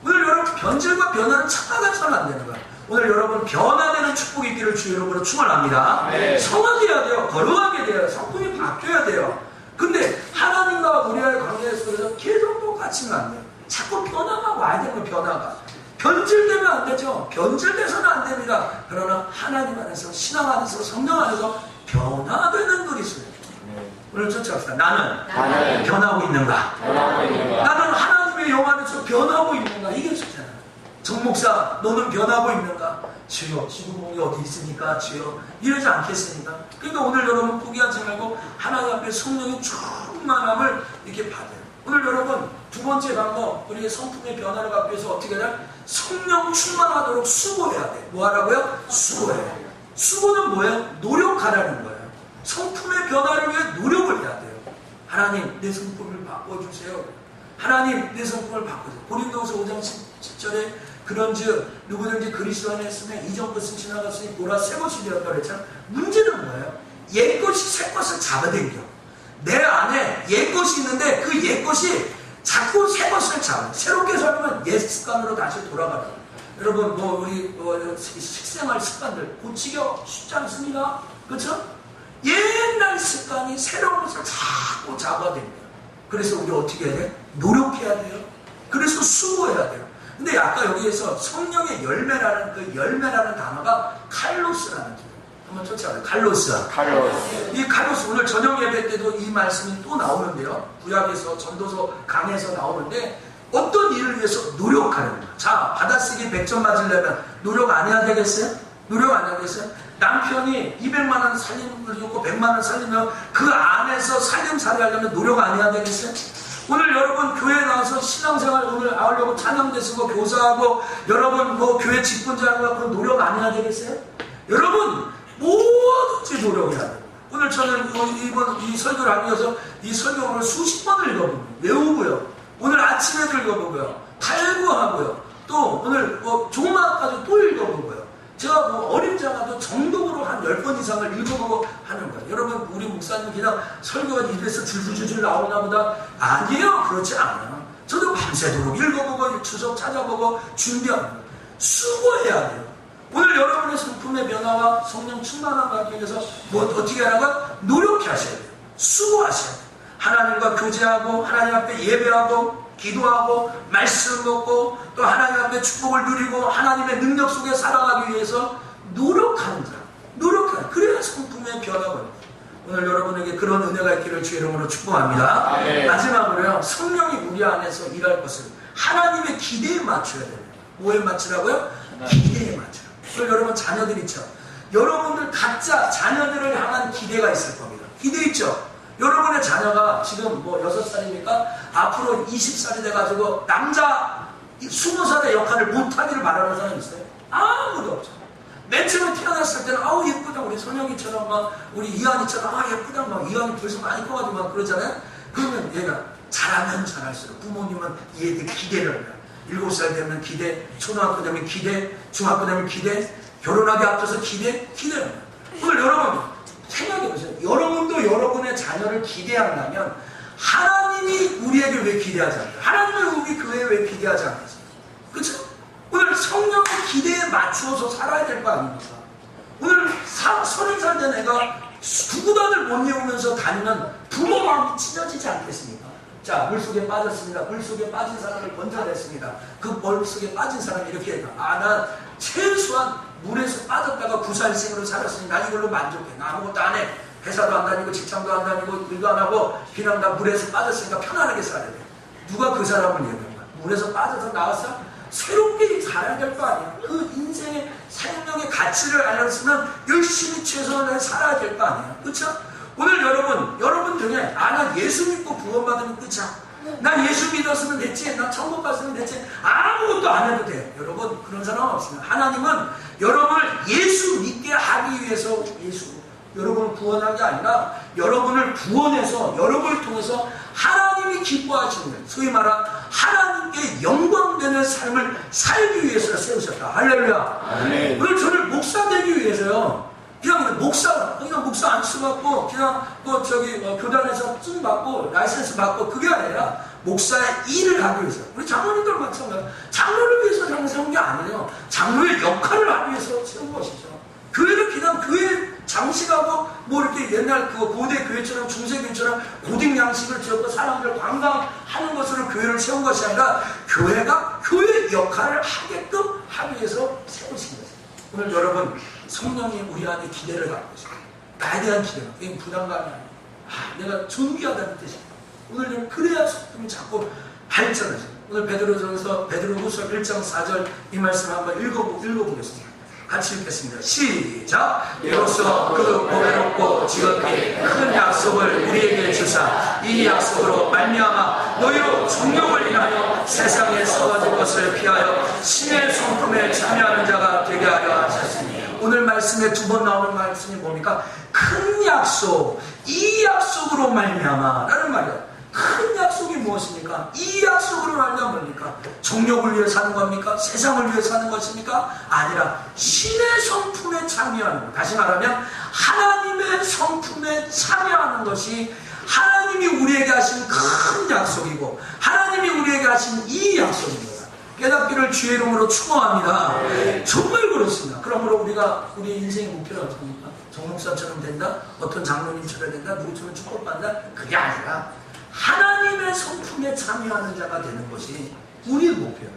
오늘 여러분 변질과 변화를 착각해서는 안 되는 거예요. 오늘 여러분 변화되는 축복이 있기를 주 이름으로 축원합니다. 네. 성화돼야 돼요. 거룩하게 돼요. 성품이 바뀌어야 돼요. 근데 하나님과 우리와의 관계 속에서 계속 똑같이는 안 돼요. 자꾸 변화가 와야 되는 거예요. 변화가. 변질되면 안 되죠. 변질돼서는 안 됩니다. 그러나 하나님 안에서, 신앙 안에서, 성령 안에서 변화되는 그리스도. 오늘 쫓아갑시다. 나는 변하고 있는가? 나는 하나님의 영 안에서 변하고 있는가? 이게 좋잖아요. 정 목사, 너는 변하고 있는가? 주여, 지구봉이 어디 있습니까? 주여, 이러지 않겠습니까? 그러니까 오늘 여러분 포기하지 말고 하나님 앞에 성령의 충만함을 이렇게 받아요. 오늘 여러분 두 번째 방법, 우리의 성품의 변화를 갖기 위해서 어떻게 해야 돼? 성령 충만하도록 수고해야 돼. 뭐 하라고요? 수고해야 돼. 수고는 뭐예요? 노력하라는 거예요. 성품의 변화를 위해 노력을 해야 돼요. 하나님, 내 성품을 바꿔주세요. 하나님, 내 성품을 바꿔주세요. 고린도후서 5장 10절에 그런즉 누구든지 그리스도 안에 있으면 이전 것은 지나갔으니 보라 새 것이 되었다 그랬잖아요. 문제는 뭐예요? 옛것이 새 것을 잡아당겨. 내 안에 옛것이 있는데 그 옛것이 자꾸 새 것을 잡아요. 새롭게 살면 옛 습관으로 다시 돌아가요. 여러분 우리 식생활 습관들 고치기가 쉽지 않습니다. 그렇죠? 옛날 습관이 새로운 것을 자꾸 잡아당겨요. 그래서 우리 어떻게 해야 돼요? 노력해야 돼요. 그래서 수고해야 돼요. 근데 아까 여기에서 성령의 열매라는 그 열매라는 단어가 칼로스라는 단어예요. 한번 쫓아가요. 칼로스. 이 칼로스 오늘 저녁 예배 때도 이 말씀이 또 나오는데요. 구약에서 전도서 강에서 나오는데 어떤 일을 위해서 노력하는 거예요. 자, 받아쓰기 100점 맞으려면 노력 안 해야 되겠어요? 노력 안 해야 되겠어요? 남편이 200만 원 살림을 주고 100만 원 살리면 그 안에서 살림살이 하려면 노력 안 해야 되겠어요? 오늘 여러분 교회에 나와서 신앙생활 오늘 하려고 찬양대 쓰고 교사하고 여러분 교회 직분자하고 그런 노력 안 해야 되겠어요? 여러분 뭐든지 노력해야 돼요. 오늘 저는 이번 이 설교를 하기 위해서 이 설교를 수십 번을 읽어보고요. 외우고요. 오늘 아침에도 읽어보고요. 탈구하고요. 또 오늘 조마까지 또 읽어보고요. 제가 어림장아도 정독으로 한 10번 이상을 읽어보고 하는 거예요. 여러분 우리 목사님 그냥 설교가 입에서 줄줄줄 나오나 보다. 아니에요. 그렇지 않아요. 저도 밤새도록 읽어보고 주석 찾아보고 준비하는 거예요. 수고해야 돼요. 오늘 여러분의 성품의 변화와 성령 충만함을 갖기 위해서 어떻게 하라고요? 노력하셔야 돼요. 수고하셔야 돼요. 하나님과 교제하고 하나님 앞에 예배하고 기도하고 말씀 먹고 또 하나님 앞에 축복을 누리고 하나님의 능력 속에 살아가기 위해서 노력하는 사람. 노력하는. 그래야 성품의 변화가 옵니다. 오늘 여러분에게 그런 은혜가 있기를 주의 이름으로 축복합니다. 마지막으로요. 성령이 우리 안에서 일할 것을 하나님의 기대에 맞춰야 됩니다. 뭐에 맞추라고요? 기대에 맞춰요. 오늘 여러분 자녀들 있죠? 여러분들 각자 자녀들을 향한 기대가 있을 겁니다. 기대 있죠? 여러분의 자녀가 지금 6살입니까? 앞으로 20살이 돼가지고 남자 20살의 역할을 못하기를 바라는 사람이 있어요? 아무도 없죠. 맨 처음에 태어났을 때는 아우 예쁘다 우리 선영이처럼 우리 이한이처럼 예쁘다 이한이 벌써 많이 커가지고 막 그러잖아요. 그러면 얘가 잘하면 잘할수록 부모님은 얘들 기대를 해요. 7살 되면 기대, 초등학교 되면 기대, 중학교 되면 기대, 결혼하기 앞서서 기대를 해요. 오늘 여러분 생각해보세요. 여러분도 여러분의 자녀를 기대한다면 하나님이 우리에게 왜 기대하지 않아요? 하나님은 우리 교회에 왜 기대하지 않겠어요? 그렇죠? 오늘 성령의 기대에 맞추어서 살아야 될 거 아닙니까? 오늘 30살 된 애가 구구단을 못 외우면서 다니면 부모 마음이 찢어지지 않겠습니까? 자, 물속에 빠졌습니다. 물속에 빠진 사람을 건져냈습니다. 그 물속에 빠진 사람이 이렇게 해요. 난 최소한 물에서 빠졌다가 구살생으로 살았으니 난 이걸로 만족해. 나 아무것도 안 해. 회사도 안 다니고 직장도 안 다니고 일도 안 하고 그냥 나 물에서 빠졌으니까 편안하게 살아야 돼. 누가 그 사람을 얘기한 거야? 물에서 빠져서 나왔어? 새롭게 살아야 될 거 아니야. 그 인생의 생명의 가치를 알았으면 열심히 최선을 다해 살아야 될 거 아니야. 그렇죠? 오늘 여러분 중에 나 예수 믿고 구원받으면 끝이야. 나 예수 믿었으면 됐지. 나 천국 갔으면 됐지. 아무것도 안 해도 돼. 여러분 그런 사람 없습니다. 하나님은 여러분을 예수 믿게 하기 위해서 여러분을 구원한 게 아니라 여러분을 구원해서 여러분을 통해서 하나님이 기뻐하시는 거예요. 소위 말한 하나님께 영광되는 삶을 살기 위해서 세우셨다. 할렐루야. 오늘 저를 목사 되기 위해서요. 그냥 목사 안 쓰고 그냥 교단에서 증 받고 라이센스 받고 그게 아니라 목사의 일을 하기 위해서. 우리 장로님들 마찬가지예요. 장로를 위해서 장로 세운 게 아니에요. 장로의 역할을 하기 위해서 세운 것이죠. 교회를 그냥 교회 장식하고 이렇게 옛날 고대 교회처럼 중세교회처럼 고딩 양식을 지었고 사람들 관광하는 것으로 교회를 세운 것이 아니라 교회가 교회 역할을 하게끔 하기 위해서 세우신 거죠. 오늘 여러분 성령이 우리 안에 기대를 갖고 있어요. 나에 대한 기대가 그게 부담감이 아니에요. 내가 존귀하다는 뜻이에요. 오늘 그래야 성령이 자꾸 발전하죠. 오늘 베드로전서 베드로후서 1장 4절 이 말씀 한번 읽어보겠습니다. 같이 읽겠습니다. 시작. 이로써 그 보배롭고 지극히 큰 약속을 우리에게 주사 이 약속으로 말미암아 너희로 정욕을 인하여 세상에 썩어질 것을 피하여 신의 성품에 참여하는 자가 되게 하려 하셨으니. 오늘 말씀에 두 번 나오는 말씀이 뭡니까? 큰 약속, 이 약속으로 말미암아 라는 말이야. 큰 약속이 무엇입니까? 이 약속으로 말미암아 뭡니까? 정욕을 위해 사는 겁니까? 세상을 위해 사는 것입니까? 아니라 신의 성품에 참여하는 것. 다시 말하면 하나님의 성품에 참여하는 것이 하나님이 우리에게 하신 큰 약속이고 하나님이 우리에게 하신 이 약속입니다. 깨닫기를 주의 이름으로 축원합니다. 정말 그렇습니다. 그러므로 우리 인생의 목표는 어떻습니까? 정목사처럼 된다? 어떤 장로님처럼 된다? 누구처럼 축복받는다? 그게 아니라 하나님의 성품에 참여하는 자가 되는 것이 우리의 목표예요.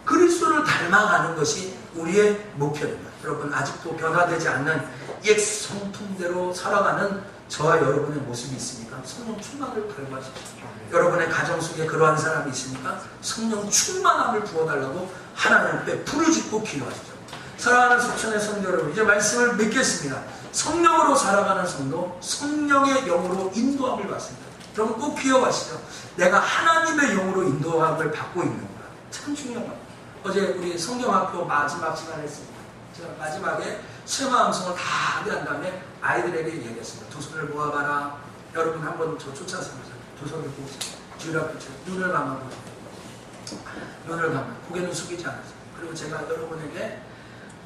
그리스도를 닮아가는 것이 우리의 목표입니다. 여러분, 아직도 변화되지 않는 옛 성품대로 살아가는 저와 여러분의 모습이 있습니까? 성령 충만을 갈구하십시오. 여러분의 가정 속에 그러한 사람이 있습니까? 성령 충만함을 부어달라고 하나님 앞에 부르짖고 기도하시죠. 사랑하는 수천의 성도 여러분, 이제 말씀을 맺겠습니다. 성령으로 살아가는 성도, 성령의 영으로 인도함을 받습니다. 여러분 꼭 기억하시죠. 내가 하나님의 영으로 인도함을 받고 있는 거야. 참 중요한 거야. 어제 우리 성경학교 마지막 시간에 했습니다. 제가 마지막에 쉐마 음성을 다 하게 한 다음에 아이들에게 얘기했습니다. 두 손을 모아봐라. 여러분 한번 저 쫓아서 보세요. 두 손을 보세요. 주일 앞에 눈을 감아보세요. 눈을 감아. 고개는 숙이지 않으세요. 그리고 제가 여러분에게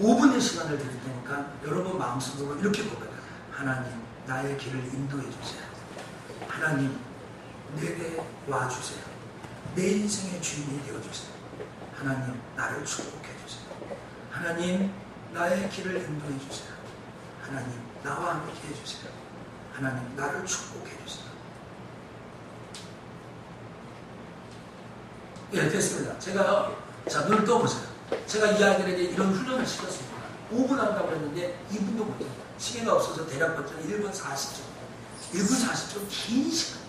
5분의 시간을 드릴 테니까 여러분 마음속으로 이렇게 고백해요. 하나님, 나의 길을 인도해 주세요. 하나님, 내게 와주세요. 내 인생의 주인이 되어주세요. 하나님, 나를 축복해 주세요. 하나님, 나의 길을 인도해 주세요. 하나님, 나와 함께 해주세요. 하나님, 나를 축복해 주세요. 예, 됐습니다. 제가 눈을 떠보세요. 제가 이 아이들에게 이런 훈련을 시켰습니다. 5분 한다고 했는데 2분도 못해요. 시계가 없어서 대략 봤더니 1분 40초. 1분 40초 긴 시간입니다.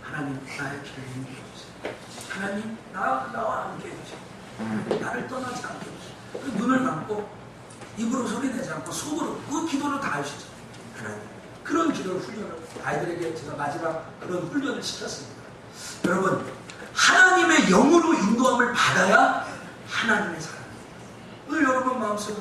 하나님, 나의 길을 인도해 주세요. 하나님, 나와 함께 해주세요. 나를 떠나지 않게 해주세요. 눈을 감고 입으로 소리내지 않고 속으로 그 기도를 다 하시죠. 하나님, 그런 기도를 훈련을 아이들에게 제가 마지막 그런 훈련을 시켰습니다. 여러분, 하나님의 영으로 인도함을 받아야 하나님의 사람입니다. 오늘 여러분 마음속에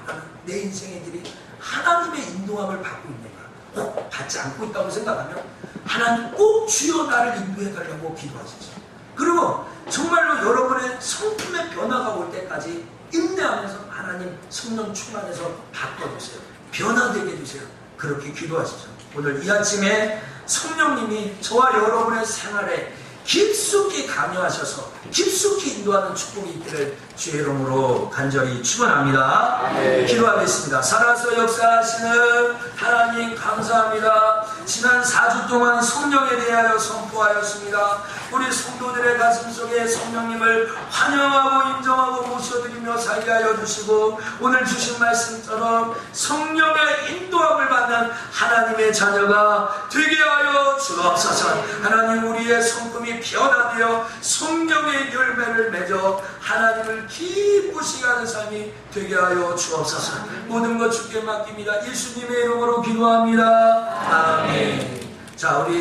나는 내 인생의 길이 하나님의 인도함을 받고 있는 거야. 꼭 받지 않고 있다고 생각하면 하나님 꼭 주여 나를 인도해 달라고 기도하시죠. 그리고 정말로 여러분의 성품의 변화가 올 때까지 인내하면서 하나님 성령 충만해서 바꿔주세요. 변화되게 해주세요. 그렇게 기도하시죠. 오늘 이 아침에 성령님이 저와 여러분의 생활에 깊숙이 강요하셔서 깊숙이 인도하는 축복이 있기를 주의 이름으로 간절히 축원합니다. 기도하겠습니다. 살아서 역사하시는 하나님 감사합니다. 지난 4주 동안 성령에 대하여 선포하였습니다. 우리 성도들의 가슴 속에 성령님을 환영하고 인정하고 모셔드리며 살게 하여 주시고 오늘 주신 말씀처럼 성령의 인도함을 받는 하나님의 자녀가 되게 하여 주옵소서. 하나님, 우리의 성품이 변화되어 성령의 열매를 맺어 하나님을 기쁘시게 하는 삶이 되게 하여 주옵소서. 모든 것 주께 맡깁니다. 예수님의 이름으로 기도합니다. 아멘. 자, 우리